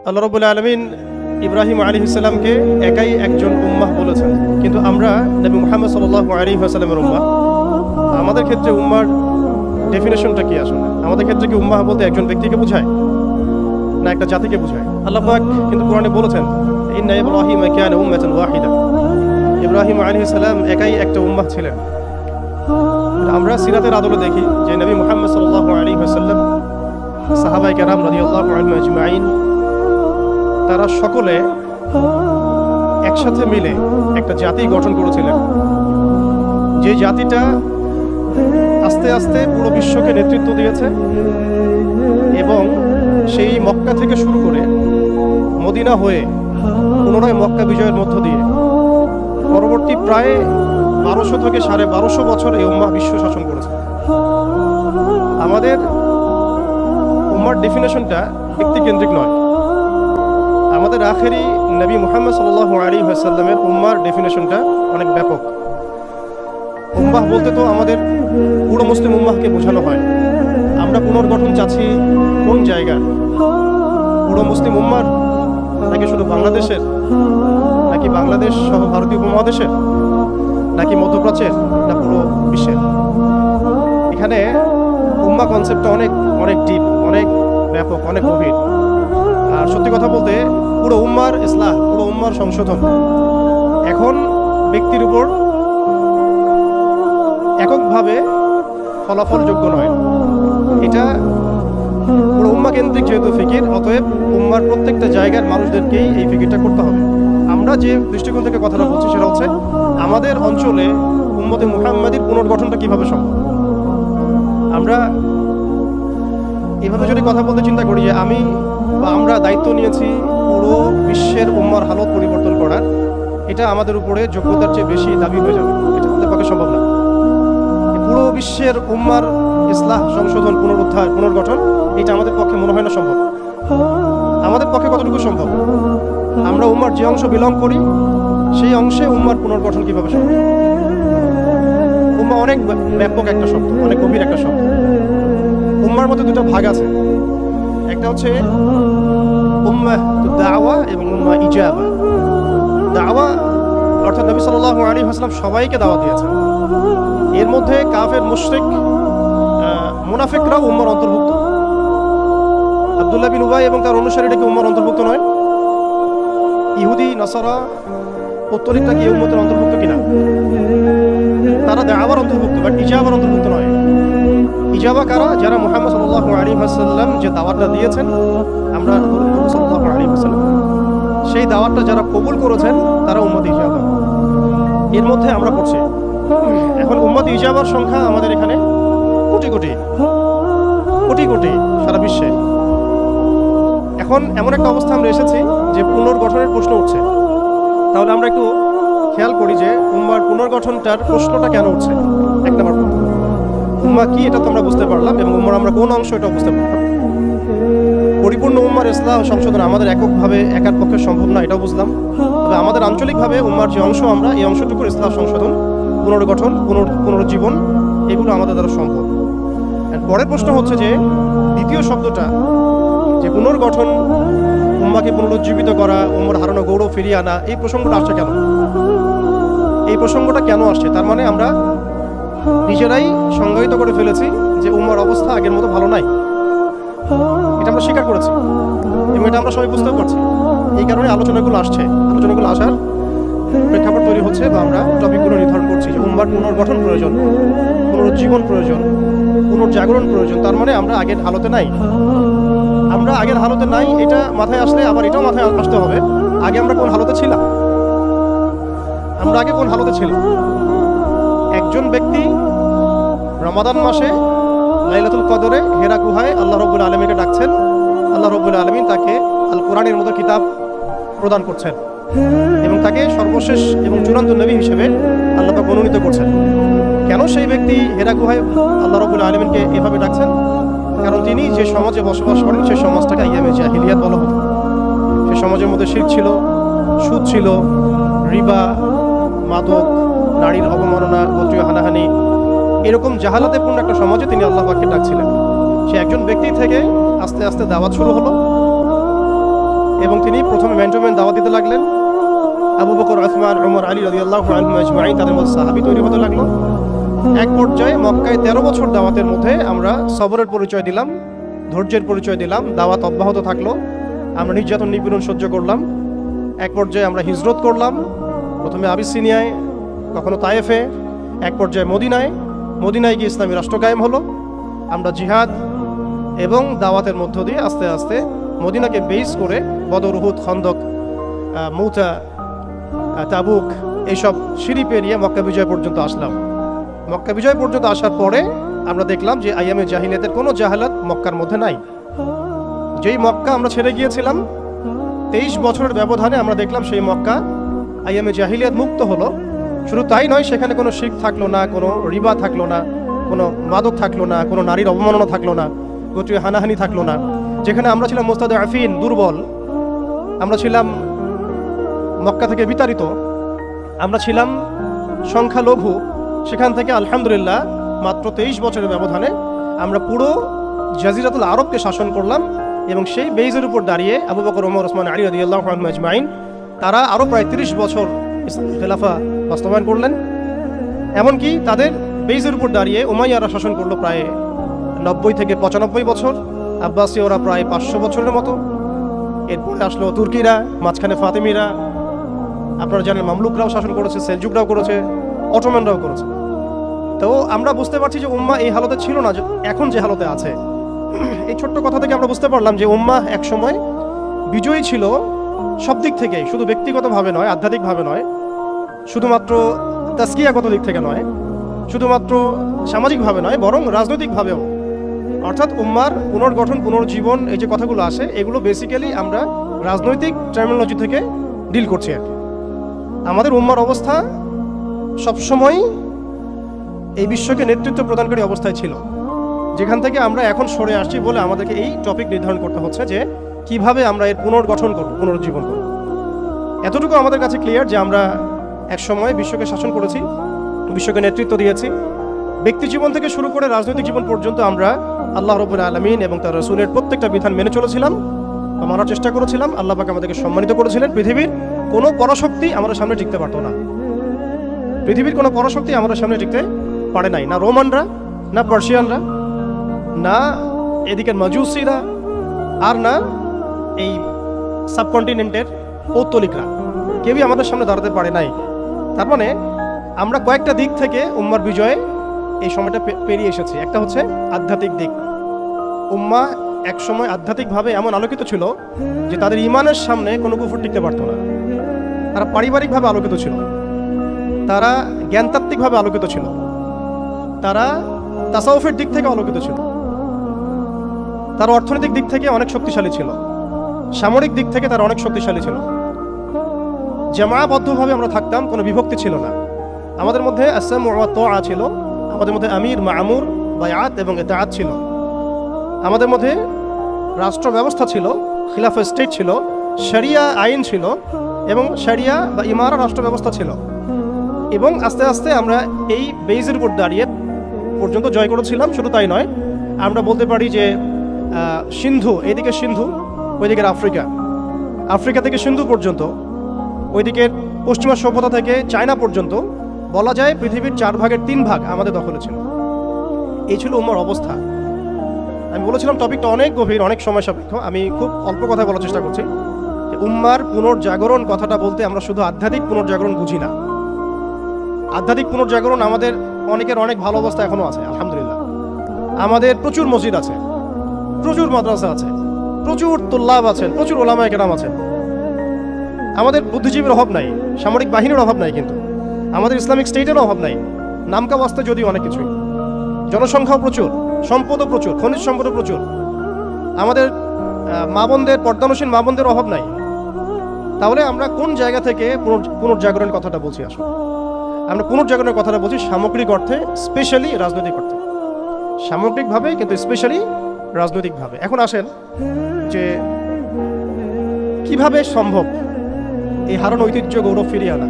আল্লাহ রাব্বুল আলামিন ইব্রাহিম আলাইহিস সালামকে একাই একজন উম্মাহ বলেছেন, কিন্তু আমরা নবী মুহাম্মদ সাল্লাল্লাহু আলাইহি ওয়াসাল্লামের উম্মাহ। আমাদের ক্ষেত্রে উম্মার ডেফিনেশনটা কি আসলে? আমাদের ক্ষেত্রে কি উম্মাহ বলতে একজন ব্যক্তিকে বোঝায় না একটা জাতিকে বোঝায়? আল্লাহ পাক কিন্তু কোরআনে বলেছেন, ইন্না ইব্রাহিমা কানা উম্মাতান ওয়াহিদা। ইব্রাহিম আলাইহিস সালাম একাই একটা উম্মাহ ছিলেন। আমরা সিরাতের আদলে দেখি যে নবী মুহাম্মদ সাল্লাল্লাহু আলাইহি ওয়াসাল্লাম, সাহাবায়ে কেরাম রাদিয়াল্লাহু আনহুম আজমাইন, তারা সকলে একসাথে মিলে একটা জাতি গঠন করেছিলেন, যে জাতিটা আস্তে আস্তে পুরো বিশ্বকে নেতৃত্ব দিয়েছে এবং সেই মক্কা থেকে শুরু করে মদিনা হয়ে পুনরায় মক্কা বিজয়ের মধ্য দিয়ে পরবর্তী প্রায় 1200 থেকে 1250 বছর এই উম্মাহ বিশ্ব শাসন করেছে। আমাদের উম্মার ডেফিনেশনটা ব্যক্তিকেন্দ্রিক নয়। আমাদের আখেরি নবী মুহাম্মদ সাল্লাল্লাহু আলাইহি ওয়াসাল্লামের উম্মার ডেফিনেশনটা অনেক ব্যাপক। উম্মাহ বলতে তো আমাদের পুরো মুসলিম উম্মাহকে বোঝানো হয়। আমরা পুনর্গঠন চাচ্ছি কোন জায়গার? পুরো মুসলিম উম্মার, নাকি শুধু বাংলাদেশের, নাকি বাংলাদেশ সহ ভারতীয় উপমহাদেশের, নাকি মধ্যপ্রাচ্যের, না পুরো বিশ্বের? এখানে উম্মাহ কনসেপ্টটা অনেক অনেক ডিপ, অনেক ব্যাপক, অনেক গভীর। আর সত্যি কথা বলতে পুরো উম্মার ইসলাহ, পুরো উম্মার সংশোধন এখন ব্যক্তির উপর এককভাবে ফলাফলযোগ্য নয়। এটা পুরো উম্মা কেন্দ্রিক যেহেতু ফিকির, অতএব উম্মার প্রত্যেকটা জায়গার মানুষদেরকেই এই ফিকিরটা করতে হবে। আমরা যে দৃষ্টিকোণ থেকে কথাটা বলছি সেটা হচ্ছে আমাদের অঞ্চলে উম্মতে মুহাম্মাদির পুনর্গঠনটা কিভাবে সম্ভব। আমরা এভাবে যদি কথা বলতে চিন্তা করি যে আমি বা আমরা দায়িত্ব নিয়েছি পুরো বিশ্বের উম্মার হালত পরিবর্তন করার, এটা আমাদের উপরে যোগ্যতার চেয়ে বেশি দাবি হয়ে যাবে। এটা আমাদের পক্ষে সম্ভব না। পুরো বিশ্বের উম্মার ইসলাহ, সংশোধন, পুনরুদ্ধার, পুনর্গঠন, এটা আমাদের পক্ষে মনে হয় না সম্ভব। আমাদের পক্ষে কতটুকু সম্ভব? আমরা উম্মার যে অংশ বিলং করি সেই অংশে উম্মার পুনর্গঠন কিভাবে সম্ভব? উম্মা অনেক ব্যাপক একটা শব্দ, অনেক গভীর একটা শব্দ। উম্মার মধ্যে দুটো ভাগ আছে। একটা হচ্ছে উম্মাহ দাওয়া এবং উম্মাহ ইজাবা। দাওয়া অর্থাৎ নবী সাল্লাল্লাহু আলাইহি ওয়াসাল্লাম সবাইকে দাওয়াত দিয়েছেন। এর মধ্যে কাফের, মুশরিক, মুনাফিকরাও উম্মার অন্তর্ভুক্ত। আব্দুল্লাহ বিন উবাই এবং তার অনুসারীরা কি উম্মার অন্তর্ভুক্ত নয়? ইহুদি, নাসারা, পৌত্তলিকরা কি উম্মতের অন্তর্ভুক্ত কিনা? তারা দাওয়ার অন্তর্ভুক্ত, বাট ইজাবার অন্তর্ভুক্ত নয়। ইজাবা কারা? যারা মুহাম্মদ সাল্লাল্লাহু আলাইহি ওয়াসাল্লাম যে দাওয়াতটা দিয়েছেন, আমরা সাল্লাল্লাহু আলাইহি ওয়াসাল্লাম সেই দাওয়াতটা যারা কবুল করেছেন তারা উম্মত ইজাবা। এর মধ্যে আমরা পড়ছি। এখন উম্মত ইজাবার সংখ্যা আমাদের এখানে কোটি কোটি কোটি কোটি সারা বিশ্বে। এখন এমন একটা অবস্থা আমরা এসেছি যে পুনর্গঠনের প্রশ্ন উঠছে। তাহলে আমরা একটু খেয়াল করি যে উম্মার পুনর্গঠনটার প্রশ্নটা কেন উঠছে। এক নম্বর, উম্মা কি এটা তো আমরা বুঝতে পারলাম, এবং উম্মার আমরা কোন অংশ এটা বুঝতে পারলাম। পরিপূর্ণ উম্মার ইসলাহ সংশোধন আমাদের এককভাবে একার পক্ষে সম্ভব না, এটাও বুঝলাম। তবে আমাদের আঞ্চলিকভাবে উম্মার যে অংশ, আমরা এই অংশটুকুর ইসলাহ সংশোধন, পুনর্গঠন, পুনরুজ্জীবন, এগুলো আমাদের দ্বারা সম্ভব। পরের প্রশ্ন হচ্ছে যে দ্বিতীয় শব্দটা, যে পুনর্গঠন, উম্মাকে পুনরুজ্জীবিত করা, উম্মার হারানো গৌরব ফিরিয়ে আনা, এই প্রসঙ্গটা আসছে কেন? এই প্রসঙ্গটা কেন আসছে? তার মানে আমরা নিজেরাই সংজ্ঞায়িত করে ফেলেছি যে উম্মার অবস্থা আগের মতো ভালো নাই। এটা আমরা স্বীকার করেছি এবং এটা আমরা সবাই বুঝতেও পারছি। এই কারণে আলোচনাগুলো আসছে। আলোচনাগুলো আসার প্রেক্ষাপট তৈরি হচ্ছে, বা আমরা টপিকগুলো নির্ধারণ করছি যে উম্মার পুনর্গঠন প্রয়োজন, পুনরুজ্জীবন প্রয়োজন, পুনর্জাগরণ প্রয়োজন। তার মানে আমরা আগের হালতে নাই। আমরা আগের হালতে নাই, এটা মাথায় আসলে আবার এটাও মাথায় আসতে হবে, আগে আমরা কোন হালতে ছিলাম। আমরা আগে কোন হালতে ছিলাম? একজন ব্যক্তি রমাদান মাসে লাইলাতুল কদরে হেরা গুহায় আল্লাহ রাব্বুল আলামিনকে ডাকছেন। আল্লাহ রাব্বুল আলামিন তাকে আল কোরআনের মতো কিতাব প্রদান করছেন এবং তাকে সর্বশেষ এবং চূড়ান্ত নবী হিসেবে আল্লাহ পাক মনোনীত করছেন। কেন সেই ব্যক্তি হেরা গুহায় আল্লাহ রাব্বুল আলামিনকে এভাবে ডাকছেন? কারণ তিনি যে সমাজে বসবাস করেন সেই সমাজটাকে আইয়ামে জাহিলিয়াত বলা হতো। সেই সমাজের মধ্যে শিরক ছিল, সুদ ছিল, রিবা, মাদক, নারীর অবমাননা, গোত্রীয় হানাহানি, এরকম জাহালাতেপূর্ণ একটা সমাজে তিনি আল্লাহ পাককে ডাকছিলেন। সে একজন ব্যক্তি থেকে আস্তে আস্তে দাওয়াত শুরু হলো, এবং তিনি প্রথমে ম্যান দাওয়াত দিতে লাগলেন। আবু বকর, উসমান, ওমর, আলী রাদিয়াল্লাহু আনহুম আজমাইন, তাদের মধ্যে সাহাবী তৈরি হতে লাগলো। এক পর্যায়ে মক্কায় 13 বছর দাওয়াতের মধ্যে আমরা সবরের পরিচয় দিলাম, ধৈর্যের পরিচয় দিলাম। দাওয়াত অব্যাহত থাকলো, আমরা নির্যাতন নিপীড়ন সহ্য করলাম। এক পর্যায়ে আমরা হিজরত করলাম, প্রথমে আবিসিনিয়ায়, কখনো তায়েফে, এক পর্যায়ে মদিনায় গিয়ে ইসলামী রাষ্ট্র কায়েম হলো। আমরা জিহাদ এবং দাওয়াতের মধ্য দিয়ে আস্তে আস্তে মদিনাকে বেস করে বদর, উহুদ, খন্দক, মুতা, তাবুক এইসব সিঁড়ি পেরিয়ে মক্কা বিজয় পর্যন্ত আসলাম। মক্কা বিজয় পর্যন্ত আসার পরে আমরা দেখলাম যে আইয়ামে জাহিলিয়াতের কোনো জাহালাত মক্কার মধ্যে নাই। যেই মক্কা আমরা ছেড়ে গিয়েছিলাম 23 বছরের ব্যবধানে আমরা দেখলাম সেই মক্কা আইয়ামে জাহিলিয়াত মুক্ত হলো। শুধু তাই নয়, সেখানে কোনো শিরক থাকলো না, কোনো রিবা থাকলো না, কোনো মাদক থাকলো না, কোনো নারীর অবমাননা থাকলো না, গোত্রীয় হানাহানি থাকলো না। যেখানে আমরা ছিলাম মুস্তাদআফিন, দুর্বল, আমরা ছিলাম মক্কা থেকে বিতাড়িত, আমরা ছিলাম সংখ্যালঘু, সেখান থেকে আলহামদুলিল্লাহ মাত্র 23 বছরের ব্যবধানে আমরা পুরো জাজিরাতুল আরবকে শাসন করলাম। এবং সেই বেইজের উপর দাঁড়িয়ে আবু বকর, ওমর, ওসমান, আলী রাদিয়াল্লাহু আনহুম আজমাইন তারা আরও প্রায় 30 বছর খেলাফা বাস্তবায়ন করলেন। এমনকি তাদের বেইজের উপর দাঁড়িয়ে উমাইয়ারা শাসন করলো প্রায় 90 থেকে 95 বছর, আব্বাসীয়রা প্রায় 500 বছরের মতো। এরপরে আসলো তুর্কিরা, মাঝখানে ফাতেমিরা, আপনারা জানেন মামলুকরাও শাসন করেছে, সেলজুকরাও করেছে, অটোম্যানরাও করেছে। তো আমরা বুঝতে পারছি যে উম্মাহ এই হালতে ছিল না এখন যে হালতে আছে। এই ছোট্ট কথা থেকে আমরা বুঝতে পারলাম যে উম্মাহ একসময় বিজয়ী ছিল সব দিক থেকে, শুধু ব্যক্তিগতভাবে নয়, আধ্যাত্মিকভাবে নয়, শুধুমাত্র তাসকিয়াগত দিক থেকে নয়, শুধুমাত্র সামাজিকভাবে নয়, বরং রাজনৈতিকভাবেও। অর্থাৎ উম্মার পুনর্গঠন, পুনর্জীবন, এই যে কথাগুলো আসে, এগুলো বেসিক্যালি আমরা রাজনৈতিক টার্মিনোলজি থেকে ডিল করছি আর কি। আমাদের উম্মার অবস্থা সবসময় এই বিশ্বকে নেতৃত্ব প্রদানকারী অবস্থায় ছিল, যেখান থেকে আমরা এখন সরে আসছি বলে আমাদেরকে এই টপিক নির্ধারণ করতে হচ্ছে যে কিভাবে আমরা এর পুনর্গঠন করব, পুনরুজ্জীবন করব। এতটুকু আমাদের কাছে ক্লিয়ার যে আমরা এক সময় বিশ্বকে শাসন করেছি, বিশ্বকে নেতৃত্ব দিয়েছি। ব্যক্তি জীবন থেকে শুরু করে রাজনৈতিক জীবন পর্যন্ত আমরা আল্লাহ রাব্বুল আলামিন এবং তার রাসূলের প্রত্যেকটা বিধান মেনে চলেছিলাম, মানার চেষ্টা করেছিলাম। আল্লাহ পাক আমাদেরকে সম্মানিত করেছিলেন। পৃথিবীর কোনো পরাশক্তি আমাদের সামনে টিকতে পারতো না। পৃথিবীর কোনো পরাশক্তি আমাদের সামনে টিকতে পারে নাই, না রোমানরা, না পার্সিয়ানরা, না এদিকের মাজুসিরা, আর না এই সাবকন্টিনেন্টের পৌত্তলিকরা, কেউই আমাদের সামনে দাঁড়াতে পারে নাই। তার মানে আমরা কয়েকটা দিক থেকে উম্মার বিজয়ে এই সময়টা পেরিয়ে এসেছি। একটা হচ্ছে আধ্যাত্মিক দিক। উম্মাহ এক সময় আধ্যাত্মিকভাবে এমন আলোকিত ছিল যে তাদের ইমানের সামনে কোনো কুফর টিকতে পারতো না। তারা পারিবারিকভাবে আলোকিত ছিল, তারা জ্ঞানতাত্ত্বিকভাবে আলোকিত ছিল, তারা তাসাউফের দিক থেকে আলোকিত ছিল, তারা অর্থনৈতিক দিক থেকে অনেক শক্তিশালী ছিল, সামরিক দিক থেকে তারা অনেক শক্তিশালী ছিল। জামায়াবদ্ধভাবে আমরা থাকতাম, কোনো বিভক্তি ছিল না। আমাদের মধ্যে আসসাম ওয়া তাআ ছিল, আমাদের মধ্যে আমির, মামুর, বায়াত এবং ইতাআত ছিল। আমাদের মধ্যে রাষ্ট্র ব্যবস্থা ছিল, খিলাফা স্টেট ছিল, শরিয়া আইন ছিল এবং শরিয়া বা ইমারা রাষ্ট্র ব্যবস্থা ছিল। এবং আস্তে আস্তে আমরা এই বেইজের উপর দাঁড়িয়ে পর্যন্ত জয় করেছিলাম। শুধু তাই নয়, আমরা বলতে পারি যে সিন্ধু, এদিকে সিন্ধু, ওইদিকের আফ্রিকা, আফ্রিকা থেকে সিন্ধু পর্যন্ত, ওইদিকের পশ্চিমা সভ্যতা থেকে চায়না পর্যন্ত, বলা যায় পৃথিবীর 4 ভাগের 3 ভাগ আমাদের দখলে ছিল। এই ছিল উম্মার অবস্থা। আমি বলেছিলাম টপিকটা অনেক গভীর, অনেক সময় সাপেক্ষ। আমি খুব অল্প কথা বলার চেষ্টা করছি। উম্মার পুনর্জাগরণ কথাটা বলতে আমরা শুধু আধ্যাত্মিক পুনর্জাগরণ বুঝি না। আধ্যাত্মিক পুনর্জাগরণ আমাদের অনেকের অনেক ভালো অবস্থা এখনো আছে, আলহামদুলিল্লাহ। আমাদের প্রচুর মসজিদ আছে, প্রচুর মাদ্রাসা আছে, প্রচুর তুল্লাব আছেন, প্রচুর ওলামায়ে কেরাম আছেন। আমাদের বুদ্ধিজীবীর অভাব নাই, সামরিক বাহিনীর অভাব নাই, কিন্তু আমাদের ইসলামিক স্টেটেরও অভাব নাই। নামকা বাস্তে যদিও অনেক কিছুই, জনসংখ্যাও প্রচুর, সম্পদও প্রচুর, খনিজ সম্পদও প্রচুর। আমাদের মা বোনদের, পর্দানসীন মা বোনদের অভাব নাই। তাহলে আমরা কোন জায়গা থেকে পুনর্জাগরণের কথাটা বলছি? আসলে আমরা পুনর্জাগরণের কথাটা বলছি সামগ্রিক অর্থে, স্পেশালি রাজনৈতিক অর্থে, সামগ্রিকভাবে কিন্তু স্পেশালি রাজনৈতিকভাবে। এখন আসেন যে কিভাবে সম্ভব এই হারানো ঐতিহ্য, গৌরব ফিরিয়ে আনা।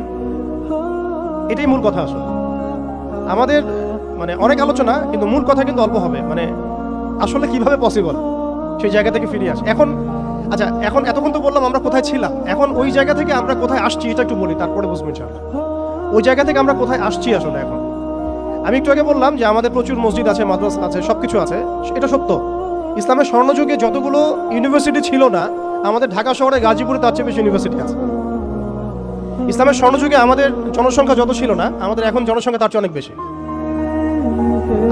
এটাই মূল কথা। আসলে আমাদের অনেক আলোচনা, কিন্তু মূল কথা কিন্তু অল্প হবে। আসলে কিভাবে পসিবল সেই জায়গা থেকে ফিরিয়ে আসে। এখন আচ্ছা, এখন এতক্ষণ তো বললাম আমরা কোথায় ছিলাম, এখন ওই জায়গা থেকে আমরা কোথায় আসছি এটা একটু বলি, তারপরে বুঝবো ইনশাআল্লাহ। ওই জায়গা থেকে আমরা কোথায় আসছি আসলে। এখন আমি একটু আগে বললাম যে আমাদের প্রচুর মসজিদ আছে, মাদ্রাসা আছে, সব কিছু আছে, এটা সত্য। ইসলামের স্বর্ণযুগে যতগুলো ইউনিভার্সিটি ছিল না, আমাদের ঢাকা শহরে গাজীপুরে তার চেয়ে বেশি ইউনিভার্সিটি আছে। ইসলামের স্বর্ণযুগে আমাদের জনসংখ্যা যত ছিল না, আমাদের এখন জনসংখ্যা তার চেয়ে অনেক বেশি।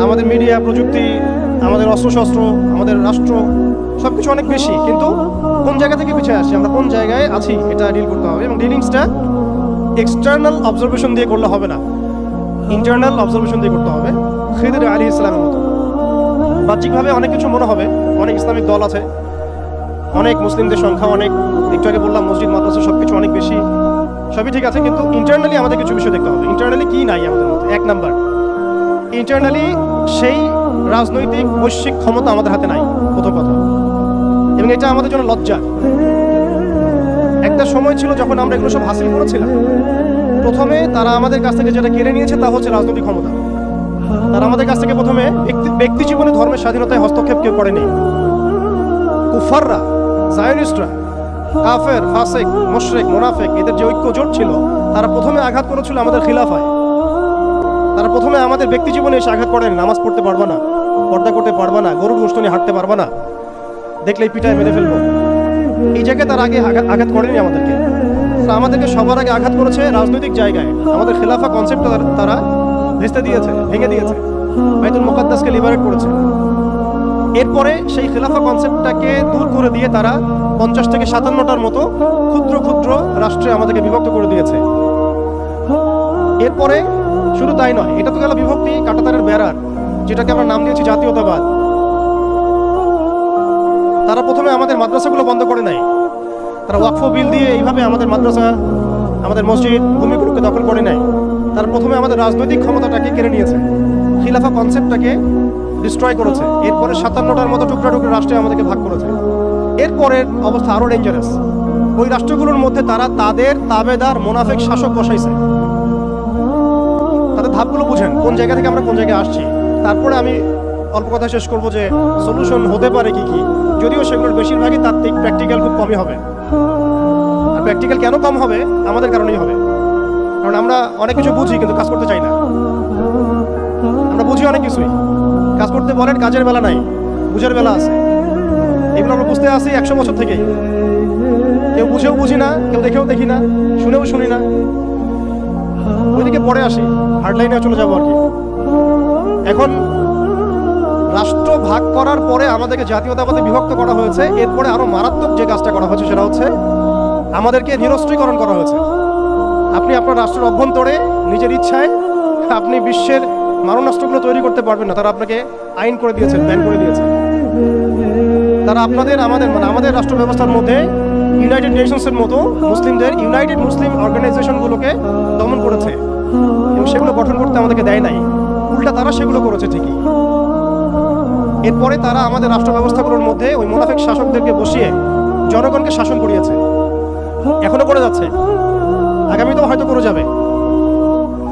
আমাদের মিডিয়া, প্রযুক্তি, আমাদের অস্ত্রশস্ত্র, আমাদের রাষ্ট্র, সবকিছু অনেক বেশি, কিন্তু কোন জায়গা থেকে পিছিয়ে আসছি, আমরা কোন জায়গায় আছি এটা ডিল করতে হবে। এবং ডিলিংসটা এক্সটার্নাল অবজারভেশন দিয়ে করলে হবে না, ইন্টারনাল অবজারভেশন দিয়ে করতে হবে। খিদর আলাইহিস সালামের মতো বাহ্যিকভাবে অনেক কিছু মনে হবে, অনেক ইসলামিক দল আছে, অনেক মুসলিমদের সংখ্যা অনেক, একটু আগে বললাম মসজিদ মাদ্রাসা সবকিছু অনেক বেশি, সবই ঠিক আছে, কিন্তু ইন্টারনালি আমাদের কিছু বিষয় দেখতে হবে। ইন্টারনালি কি নাই আমাদের মধ্যে? এক নাম্বার, ইন্টারনালি সেই রাজনৈতিক বৈশ্বিক ক্ষমতা আমাদের হাতে নাই, প্রথম কথা। এবং এটা আমাদের জন্য লজ্জা। একটা সময় ছিল যখন আমরা এগুলো সব হাসিল করেছিলাম, প্রথমে তারা আমাদের কাছ থেকে যেটা কেড়ে নিয়েছে তা হচ্ছে রাজনৈতিক ক্ষমতা। তারা আমাদের কাছ থেকে প্রথমে ব্যক্তি জীবনে ধর্মের স্বাধীনতায় হস্তক্ষেপ কেউ করেনি। কুফাররা, জায়নিস্টরা, কাফের, ফাসিক, মুশরিক, মুনাফিক, এদের যে ঐক্য জোট ছিল, তারা প্রথমে আঘাত করেছিল আমাদের খিলাফায়। তারা প্রথমে আমাদের ব্যক্তি জীবনে এসে আঘাত করেন, নামাজ পড়তে পারবা না, পর্দা করতে পারবা না, গরুর গোশত নিয়ে হাঁটতে পারবা না, দেখলেই পিটায় মেরে ফেলবো, এই জায়গায় তার আগে আঘাত করেনি আমাদেরকে। আমাদেরকে সবার আগে আঘাত করেছে রাজনৈতিক জায়গায়। আমাদের খেলাফা কনসেপ্টটা তারা ভেস্তে দিয়েছে, ভেঙে দিয়েছে, বাইতুল মুকাদ্দাসকে লিবারেট করেছে। এরপরে সেই খেলাফা কনসেপ্টটাকে দূর করে দিয়ে তারা 50 থেকে 57টার মতো ক্ষুদ্র ক্ষুদ্র রাষ্ট্রে আমাদেরকে বিভক্ত করে দিয়েছে। এরপরে শুধু তাই নয়, এটা তো গেল বিভক্তি, কাঁটাতারের বেড়ার, যেটাকে আমরা নাম দিয়েছি জাতীয়তাবাদ। তারা প্রথমে আমাদের মাদ্রাসাগুলো বন্ধ করে নাই, তারা ওয়াকফ বিল দিয়ে এইভাবে আমাদের মাদ্রাসা, আমাদের মসজিদ, ভূমিগুলোকে দখল করে নাই। তারা প্রথমে আমাদের রাজনৈতিক ক্ষমতাটাকে কেড়ে নিয়েছে, খিলাফা কনসেপ্টটাকে ডিস্ট্রয় করেছে। এরপরে 57টার মতো টুকরা টুকরা রাষ্ট্রে আমাদেরকে ভাগ করেছে। এরপরের অবস্থা আরও ডেঞ্জারাস। ওই রাষ্ট্রগুলোর মধ্যে তারা তাদের তাবেদার মুনাফিক শাসক বসাইছে। তাদের ধাপগুলো বুঝেন, কোন জায়গা থেকে আমরা কোন জায়গায় আসছি। তারপরে আমি অল্প কথা শেষ করবো যে সলিউশন হতে পারে কি কি, যদিও সেগুলোর বেশিরভাগই তাত্ত্বিক, প্র্যাকটিক্যাল খুব কমই হবে। আর প্র্যাকটিক্যাল কেন কম হবে? আমাদের কারণেই হবে, কারণ আমরা অনেক কিছু বুঝি কিন্তু কাজ করতে চাই না। আমরা বুঝি অনেক কিছুই, কাজ করতে বলেন কাজের বেলা নাই, বুঝের বেলা আছে। এগুলো আমরা বুঝতে আসি 100 বছর থেকেই। কেউ বুঝেও বুঝি না, কেউ দেখেও দেখি না, শুনেও শুনি না, ওইদিকে পরে আসি, হার্ডলাইনে চলে যাবো আর কি। এখন রাষ্ট্র ভাগ করার পরে আমাদেরকে জাতীয়তাবাদে বিভক্ত করা হয়েছে। এরপরে আরো মারাত্মক যে কাজটা করা হয়েছে সেটা হচ্ছে আমাদেরকে নিরস্ত্রীকরণ করা হয়েছে। আপনি আপনার রাষ্ট্রের অভ্যন্তরে নিজের ইচ্ছায় আপনি বিশ্বের মারণাস্ত্রগুলো তৈরি করতে পারবেন না। তারা আপনাকে আইন করে দিয়েছে, ব্যান করে দিয়েছে। তারা আমাদের রাষ্ট্র ব্যবস্থার মধ্যে ইউনাইটেড নেশনসের মতো মুসলিমদের ইউনাইটেড মুসলিম অর্গানাইজেশনগুলোকে দমন করেছে এবং সেগুলো গঠন করতে আমাদেরকে দেয় নাই, উল্টা তারা সেগুলো করেছে ঠিকই। এরপরে তারা আমাদের রাষ্ট্র ব্যবস্থাগুলোর মধ্যে ওই মুনাফিক শাসকদেরকে বসিয়ে জনগণকে শাসন করিয়েছে। এখনো করে যাচ্ছে, আগামীতেও হয়তো করে যাবে।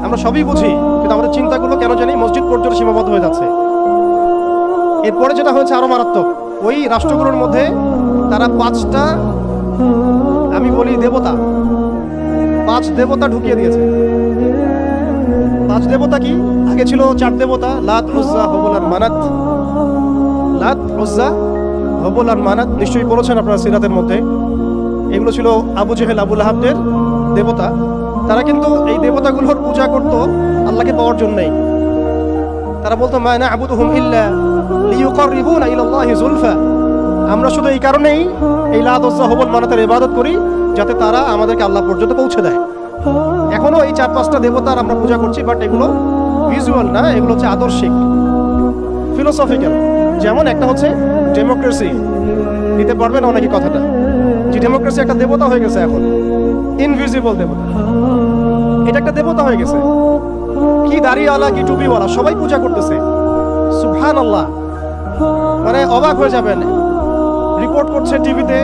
আমরা সবই বুঝি, কিন্তু আমাদের চিন্তাগুলো কেন জানি মসজিদ পর্যন্ত সীমাবদ্ধ হয়ে যাচ্ছে। এরপরে যেটা হয়েছে আরো মারাত্মক, ওই রাষ্ট্রগুলোর মধ্যে তারা 5টা, আমি বলি দেবতা, 5 দেবতা ঢুকিয়ে দিয়েছে। 5 দেবতা কি? আগে ছিল 4 দেবতা, লাত, উজ্জা, হুবল আর মানাত। লাত, উজ্জা, হুবল আর মানাত নিশ্চয়ই পড়েছেন আপনারা সিরাতের মধ্যে। এগুলো ছিল আবু জেহেল, আবু লাহাবদের দেবতা। তারা কিন্তু এই দেবতাগুলোর পূজা করত আল্লাহকে পাওয়ার জন্যই। তারা বলতো মা না'বুদুহুম ইল্লা লিয়ুকাররিবুনা ইলাল্লাহি যুলফা। আমরা শুধু এই কারণেই এই লাত, উজ্জা, হুবল, মানাতের ইবাদত করি যাতে তারা আমাদেরকে আল্লাহ পর্যন্ত পৌঁছে দেয়। এখনো এই 4-5টা দেবতার আমরা পূজা করছি, বাট এগুলো ভিজুয়াল না, এগুলো হচ্ছে আদর্শিক, ফিলোসফিক্যাল। যেমন একটা হচ্ছে ডেমোক্রেসি, নিতে পারবেন অনেকে কথাটা, যে ডেমোক্রেসি একটা দেবতা হয়ে গেছে এখন, ইনভিজিবল দেবতা। এটা একটা দেবতা হয়ে গেছে, কি দাড়িওয়ালা কি টুপিওয়ালা সবাই পূজা করতেছে। সুবহানাল্লাহ, মানে অবাক হয়ে যাবেন। রিপোর্ট করছে টিভিতে,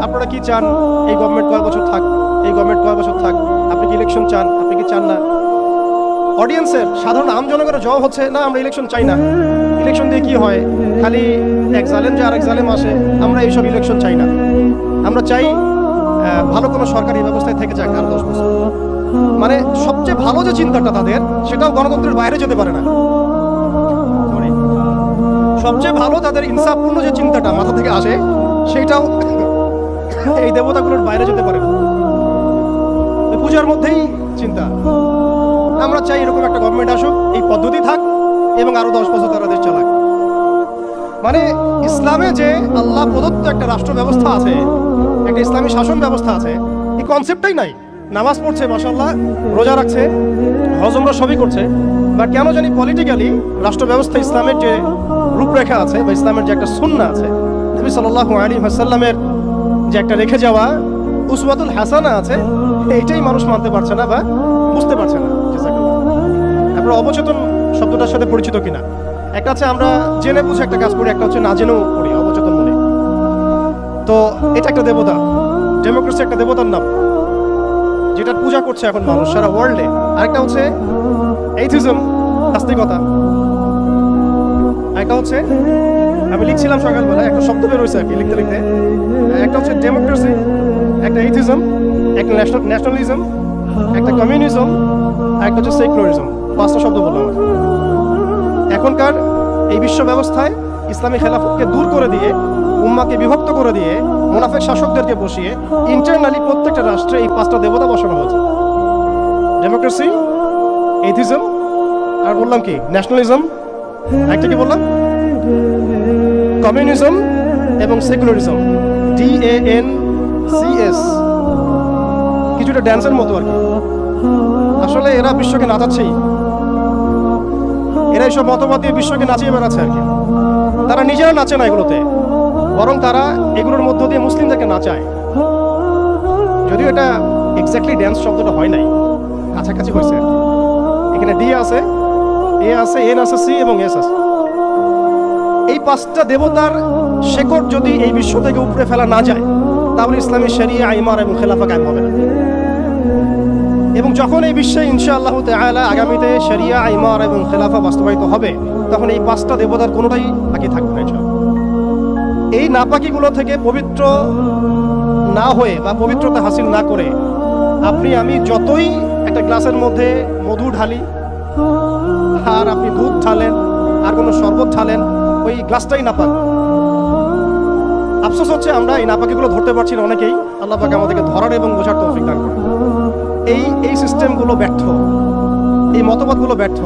আপনারা কি চান, এই গভর্নমেন্ট কয় বছর থাক, এই গভর্নমেন্ট কয় বছর থাক, আপনি কি ইলেকশন চান, আপনি কি চান না। অডিয়েন্সের, সাধারণ আম জনগণের জবাব হচ্ছে না, আমরা ইলেকশন চাই না। ইলেকশন দিয়ে কি হয়, খালি এক জালেম যে আরেক জালেম আসে, আমরা এইসব ইলেকশন চাই না। আমরা চাই ভালো কোনো সরকারি ব্যবস্থায় থেকে যাক আর 10 বছর। মানে সবচেয়ে ভালো যে চিন্তাটা তাদের, সেটাও গণতন্ত্রের বাইরে যেতে পারে না। সবচেয়ে ভালো তাদের ইনসাফপূর্ণ যে চিন্তাটা মাথা থেকে আসে, সেইটাও এই দেবতাগুলোর বাইরে যেতে পারে না। পূজার মধ্যেই চিন্তা। আমরা চাই এরকম একটা গভর্নমেন্ট আসুক, এই পদ্ধতি থাক এবং আরো 10 বছর তারা দেশ চালাক। মানে ইসলামে যে আল্লাহ প্রদত্ত একটা রাষ্ট্র ব্যবস্থা আছে, একটা ইসলামী শাসন ব্যবস্থা আছে, এই কনসেপ্টটাই নাই। নামাজ পড়ছে মাশাআল্লাহ, রোজা রাখছে, হজ উমরা সবই করছে, বা কেন জানি পলিটিক্যালি রাষ্ট্র ব্যবস্থা ইসলামের যে রূপরেখা আছে বা ইসলামের যে একটা সুন্নাহ আছে, নবী সাল্লাল্লাহু আলাইহি ওয়াসাল্লামের যে একটা রেখে যাওয়া উসওয়াতুল হাসানা আছে, এইটাই মানুষ মানতে পারছে না বা বুঝতে পারছে না। আপনারা অবচেতন শব্দটার সাথে পরিচিত কিনা? একটা হচ্ছে আমরা জেনে বুঝে একটা কাজ করি, একটা হচ্ছে না জেনেও করি অবচেতন মনে। তো এটা একটা দেবতা, ডেমোক্রেসি একটা দেবতার নাম, যেটার পূজা করছে এখন মানুষ সারা ওয়ার্ল্ডে। আরেকটা হচ্ছে এইথিজম, নাস্তিকতা। একটা হচ্ছে আমি লিখছিলাম সকালবেলা, একটা শব্দ বের হয়েছে আর কি লিখতে লিখতে। একটা হচ্ছে ডেমোক্রেসি, একটা এইথিজম, একটা ন্যাশনালিজম, একটা কমিউনিজম, আর একটা হচ্ছে সেকুলারিজম। 5টা শব্দ বললাম। এখনকার এই বিশ্ব ব্যবস্থায় ইসলামী খেলাফতকে দূর করে দিয়ে, উম্মাকে বিভক্ত করে দিয়ে, মুনাফিক শাসকদেরকে বসিয়ে ইন্টারনালি প্রত্যেকটা রাষ্ট্রে এই 5টা দেবতা বসানো হয়েছে। ডেমোক্রেসি, এথিজম, আর বললাম কি ন্যাশনালিজম, একটা কি বললাম কমিউনিজম এবং সেকুলারিজম, DANCS, কিছুটা ড্যান্সের মতো আর কি। আসলে এরা বিশ্বকে নাচাচ্ছেই, এরা এইসব মতবাদ দিয়ে বিশ্বকে নাচিয়ে বেড়াচ্ছে আর কি। তারা নিজেরা নাচে না এগুলোতে, বরং তারা এগুলোর মধ্য দিয়ে মুসলিমদেরকে নাচায়। যদিও এটা এক্স্যাক্টলি ড্যান্স শব্দটা হয় নাই, কাছাকাছি হয়েছে আর কি। এখানে D আছে, A আছে, N আছে, C এবং S আছে। এই 5টা দেবতার শেকড় যদি এই বিশ্ব থেকে উপড়ে ফেলা না যায়, তাহলে ইসলামী শরিয়া, ইমার এবং খেলাফা কায়েম হবে না। এবং যখন এই বিশ্বে ইনশাআল্লাহ তাআলা আগামীতে শরিয়া, ইমার এবং খেলাফা বাস্তবায়িত হবে, তখন এই 5টা দেবতার কোনোটাই বাকি থাকবে না ইনশাআল্লাহ। এই নাপাকিগুলো থেকে পবিত্র না হয়ে বা পবিত্রতা হাসিল না করে আপনি আমি যতই একটা গ্লাসের মধ্যে মধু ঢালি, আর আপনি দুধ ঢালেন, আর কোনো শরবত ঢালেন, ওই গ্লাসটাই নাপাক। আফসোস হচ্ছে আমরা এই নাপাকিগুলো ধরতে পারছি না অনেকেই। আল্লাহ পাক আমাদেরকে ধরার এবং বোঝার তৌফিক দান করেন। এই সিস্টেমগুলো ব্যর্থ, এই মতবাদগুলো ব্যর্থ।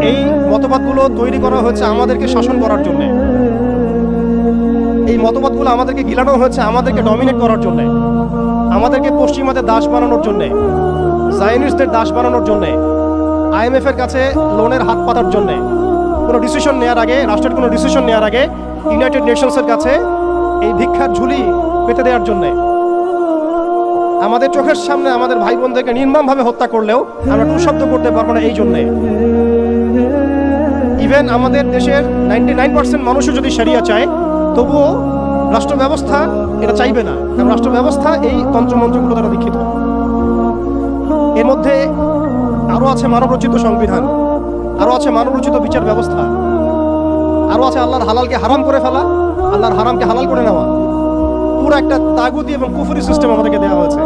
এই মতবাদগুলো তৈরি করা হয়েছে আমাদেরকে শাসন করার জন্য। এই মতবাদগুলো আমাদেরকে গিলানো হয়েছে আমাদেরকে ডমিনেট করার জন্য, আমাদেরকে পশ্চিমাদের দাস বানানোর জন্য, জায়নিস্টদের দাস বানানোর জন্য, IMF এর কাছে লোনের হাত পাতার জন্য, কোনো ডিসিশন নেওয়ার আগে, রাষ্ট্রের কোনো ডিসিশন নেওয়ার আগে ইউনাইটেড নেশনসের কাছে এই ভিক্ষার ঝুলি পেতে দেওয়ার জন্য। আমাদের চোখের সামনে আমাদের ভাই বোনদেরকে নির্মমভাবে হত্যা করলেও আমরা টু শব্দ করতে পারবো না এই জন্যে। ইভেন আমাদের দেশের 99% মানুষও যদি শরিয়া চায়, তবুও রাষ্ট্র ব্যবস্থা এটা চাইবে না, কারণ রাষ্ট্র ব্যবস্থা এই তন্ত্রমন্ত্রগুলো দ্বারা দীক্ষিত। এর মধ্যে আরও আছে মানবরচিত সংবিধান, আরও আছে মানবরচিত বিচার ব্যবস্থা, আরও আছে আল্লাহর হালালকে হারাম করে ফেলা, আল্লাহর হারামকে হালাল করে নেওয়া। পুরো একটা তাগুতি এবং কুফরি সিস্টেম আমাদেরকে দেওয়া হয়েছে।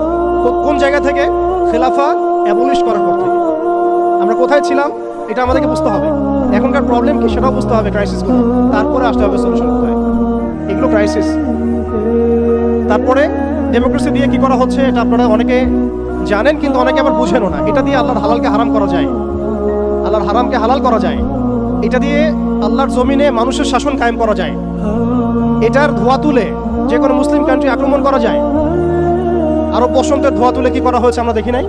কোন জায়গা থেকে? খেলাফা অ্যাবলিশ করার পর থেকে। আমরা কোথায় ছিলাম এটা আমাদেরকে বুঝতে হবে। এখনকার প্রবলেম কি সেটাও বুঝতে হবে, ক্রাইসিসগুলো, তারপরে আসতে হবে সলিউশন কোথায়। এগুলো ক্রাইসিস। তারপরে ডেমোক্রেসি দিয়ে কি করা হচ্ছে এটা আপনারা অনেকে জানেন, কিন্তু অনেকে আবার বুঝেনও না। এটা দিয়ে আল্লাহর হালালকে হারাম করা যায়, আল্লাহর হারামকে হালাল করা যায়। এটা দিয়ে আল্লাহর জমিনে মানুষের শাসন কায়েম করা যায়। এটার ধোয়া তুলে যে কোনো মুসলিম কান্ট্রি আক্রমণ করা যায়। আরব বসন্তের ধোয়া তুলে কি করা হয়েছে আমরা দেখি নাই?